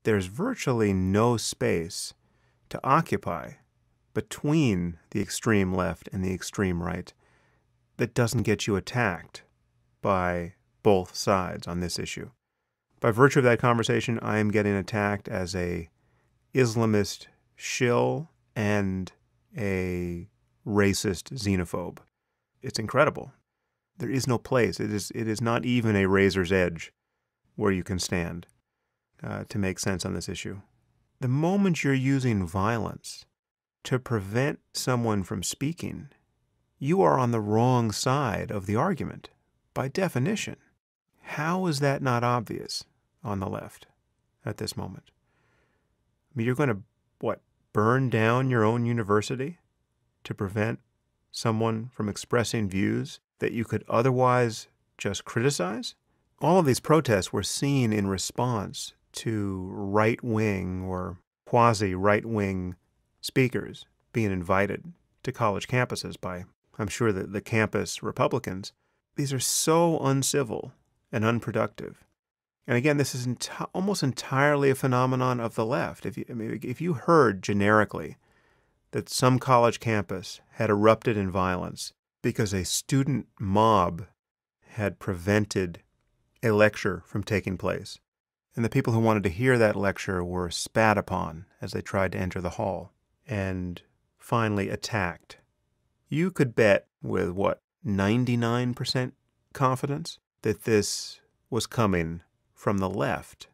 there's virtually no space to occupy between the extreme left and the extreme right that doesn't get you attacked by both sides on this issue. By virtue of that conversation, I am getting attacked as a Islamist shill and a racist xenophobe. It's incredible. There is no place. It is not even a razor's edge where you can stand to make sense on this issue. The moment you're using violence to prevent someone from speaking, you are on the wrong side of the argument, by definition. How is that not obvious on the left at this moment? I mean, you're going to, burn down your own university to prevent someone from expressing views that you could otherwise just criticize? All of these protests were seen in response to right-wing or quasi-right-wing speakers being invited to college campuses by, I'm sure, the campus Republicans. These are so uncivil and unproductive. And again, this is almost entirely a phenomenon of the left. If you heard generically that some college campus had erupted in violence because a student mob had prevented a lecture from taking place, and the people who wanted to hear that lecture were spat upon as they tried to enter the hall and finally attacked, you could bet with, 99% confidence that this was coming from the left.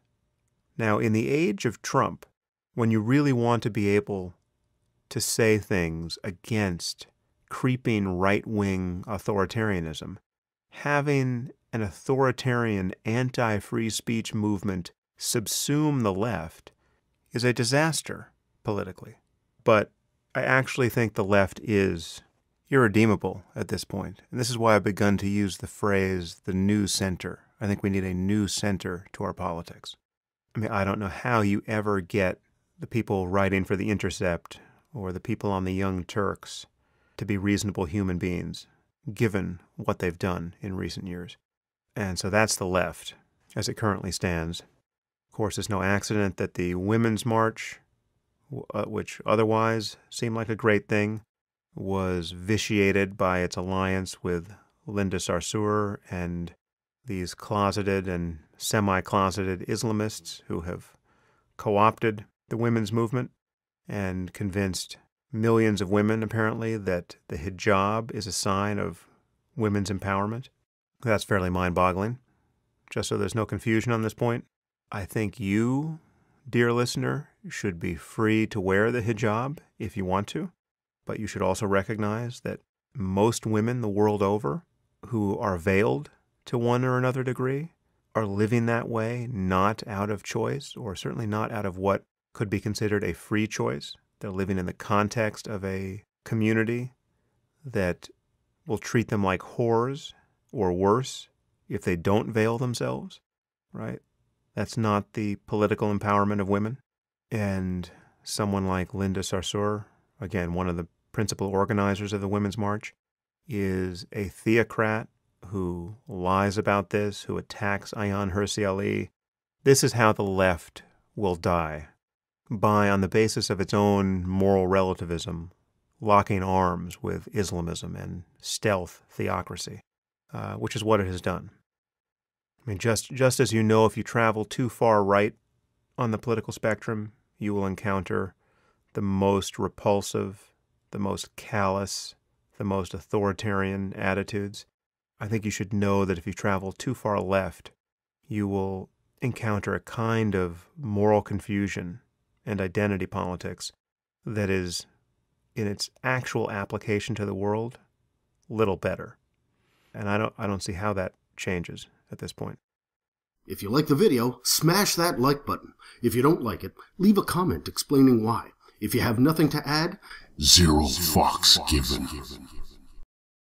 Now, in the age of Trump, when you really want to be able to say things against creeping right-wing authoritarianism, having an authoritarian anti-free speech movement subsume the left is a disaster politically. But I actually think the left is irredeemable at this point. And this is why I've begun to use the phrase, the new center. I think we need a new center to our politics. I mean, I don't know how you ever get the people writing for The Intercept or the people on the Young Turks to be reasonable human beings, given what they've done in recent years. And so that's the left, as it currently stands. Of course, it's no accident that the Women's March, which otherwise seemed like a great thing, was vitiated by its alliance with Linda Sarsour and these closeted and semi-closeted Islamists who have co-opted the women's movement and convinced millions of women, apparently, that the hijab is a sign of women's empowerment. That's fairly mind-boggling. Just so there's no confusion on this point, I think you, dear listener, should be free to wear the hijab if you want to, but you should also recognize that most women the world over who are veiled to one or another degree are living that way, not out of choice, or certainly not out of what could be considered a free choice. They're living in the context of a community that will treat them like whores or worse if they don't veil themselves, right? That's not the political empowerment of women. And someone like Linda Sarsour, again, one of the principal organizers of the Women's March, is a theocrat who lies about this, who attacks Ayaan Hirsi Ali. This is how the left will die, by, on the basis of its own moral relativism, locking arms with Islamism and stealth theocracy, which is what it has done. I mean, just as you know, if you travel too far right on the political spectrum, you will encounter the most repulsive, the most callous, the most authoritarian attitudes. I think you should know that if you travel too far left, you will encounter a kind of moral confusion and identity politics that is, in its actual application to the world, little better. And I don't see how that changes at this point. If you like the video, smash that like button. If you don't like it, leave a comment explaining why. If you have nothing to add, zero fucks given.